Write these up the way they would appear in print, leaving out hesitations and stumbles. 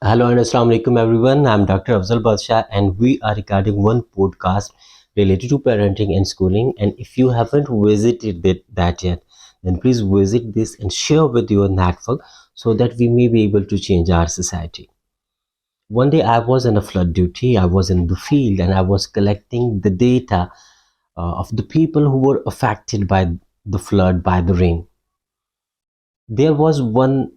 Hello and Assalamu alaikum everyone. I'm Dr. Afzal Badshah and we are recording one podcast related to parenting and schooling. And if you haven't visited that yet, then please visit this and share with your network so that we may be able to change our society. One day I was on a flood duty. I was in the field and I was collecting the data of the people who were affected by the flood, by the rain. There was one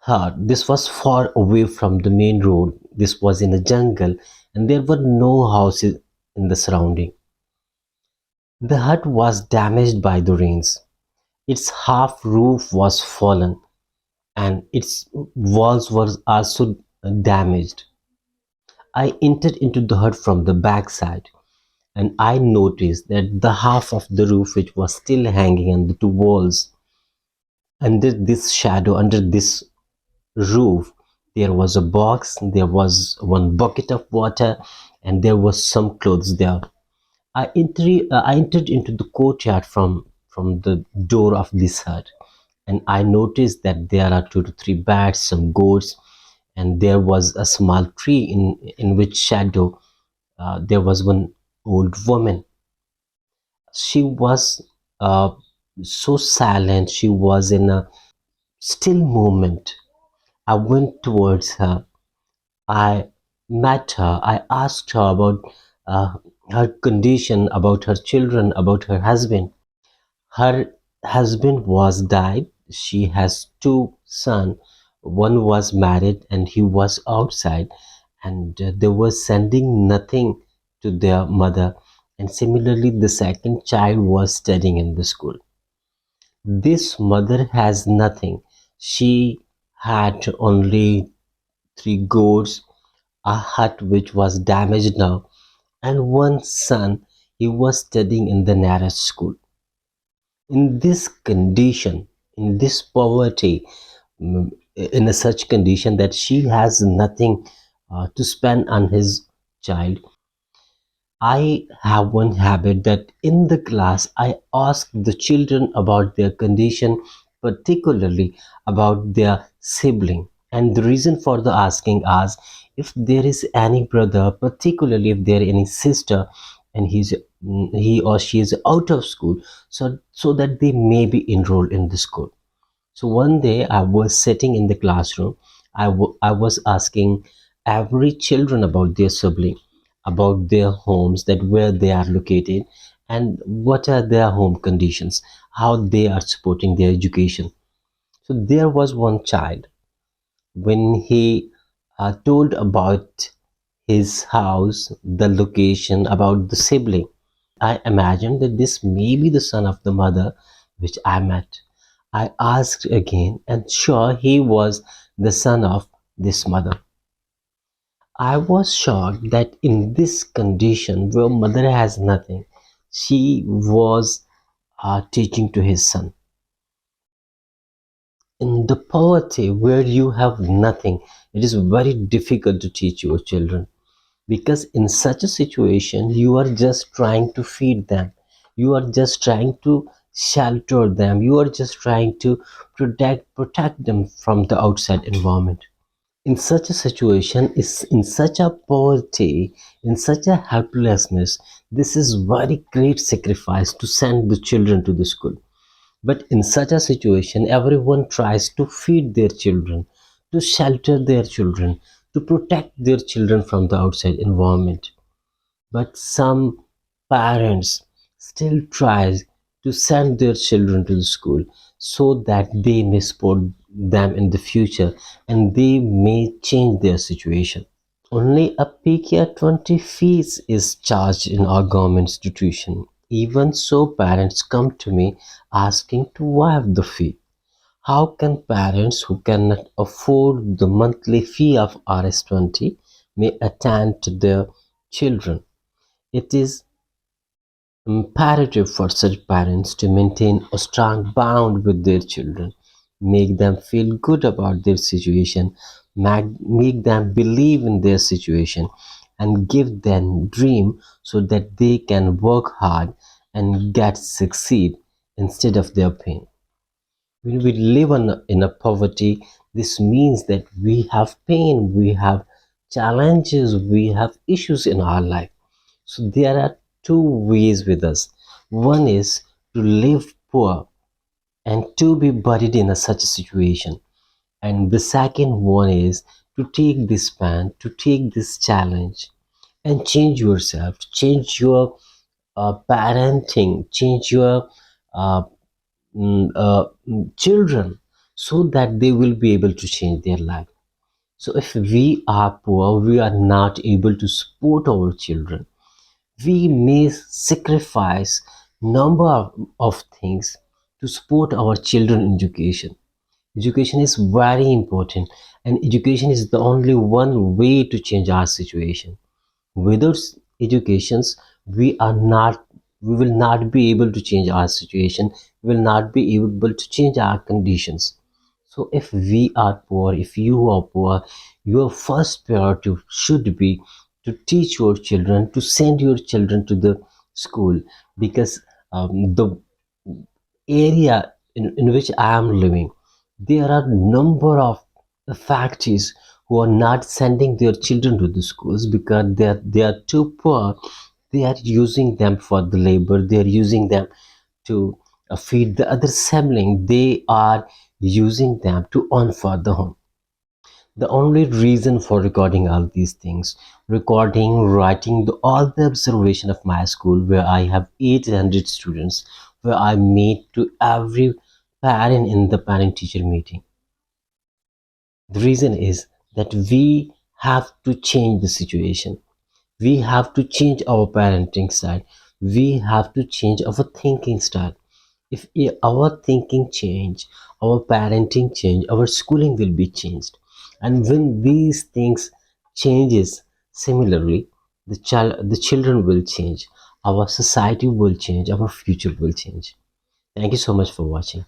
hut. This was far away from the main road. This was in a jungle, and there were no houses in the surrounding. The hut was damaged by the rains. Its half roof was fallen, and its walls were also damaged. I entered into the hut from the backside, and I noticed that the half of the roof which was still hanging on the two walls, under this shadow, under this roof, there was a box, there was one bucket of water, and there was some clothes there. I entered into the courtyard from the door of this hut, and I noticed that there are 2 to 3 beds, some goats, and there was a small tree in which shadow there was one old woman. She was so silent. She was in a still moment. I went towards her. I met her. I asked her about uh, her condition, about her children, about her husband. Her husband was died. She has 2 sons. One was married and he was outside, and they were sending nothing to their mother. And similarly, the second child was studying in the school. This mother has nothing. She had only 3 goats, a hut which was damaged now, and one son. He was studying in the nearest school. In this condition, in this poverty, in a such condition that she has nothing to spend on his child, I have one habit that in the class I ask the children about their condition, particularly about their sibling. And the reason for the asking is if there is any brother, particularly if there is any sister, and he or she is out of school, so that they may be enrolled in the school. So one day I was sitting in the classroom. I was asking every children about their sibling, about their homes, that where they are located, and what are their home conditions, how they are supporting their education. So there was one child. When he told about his house, the location, about the sibling, I imagined that this may be the son of the mother which I met. I asked again, and sure, he was the son of this mother. I was shocked that in this condition where mother has nothing, she was teaching to his son. In the poverty where you have nothing, it is very difficult to teach your children, because in such a situation you are just trying to feed them, you are just trying to shelter them, you are just trying to protect them from the outside environment. In such a situation, is in such a poverty, in such a helplessness, this is very great sacrifice to send the children to the school. But in such a situation, everyone tries to feed their children, to shelter their children, to protect their children from the outside environment. But some parents still try to send their children to the school so that they may support them in the future and they may change their situation. Only a PK20 fees is charged in our government institution. Even so, parents come to me asking to waive the fee. How can parents who cannot afford the monthly fee of RS20 may attend to their children? It is imperative for such parents to maintain a strong bond with their children, make them feel good about their situation, make them believe in their situation, and give them dream so that they can work hard and get succeed instead of their pain. When we live in a poverty, This means that we have pain, we have challenges, we have issues in our life. So there are two ways with us. One is to live poor and to be buried in such a situation. And the second one is to take this span, to take this challenge and change yourself, change your parenting, change your uh, children so that they will be able to change their life. So if we are poor, we are not able to support our children. We may sacrifice number of things to support our children education. Education is very important, and education is the only one way to change our situation. Without educations, we will not be able to change our situation. We will not be able to change our conditions. So if we are poor, if you are poor, your first priority should be to teach your children, to send your children to the school, because the area in which I am living, there are number of factories who are not sending their children to the schools because they are too poor. They are using them for the labor. They are using them to feed the other sibling. They are using them to earn for the home. The only reason for recording all these things, recording, writing all the observation of my school where I have 800 students, where I meet to every parent in the parent teacher meeting. The reason is that we have to change the situation. We have to change our parenting style. We have to change our thinking style. If our thinking change, our parenting change, our schooling will be changed. And when these things changes, similarly, the children will change, our society will change, our future will change. Thank you so much for watching.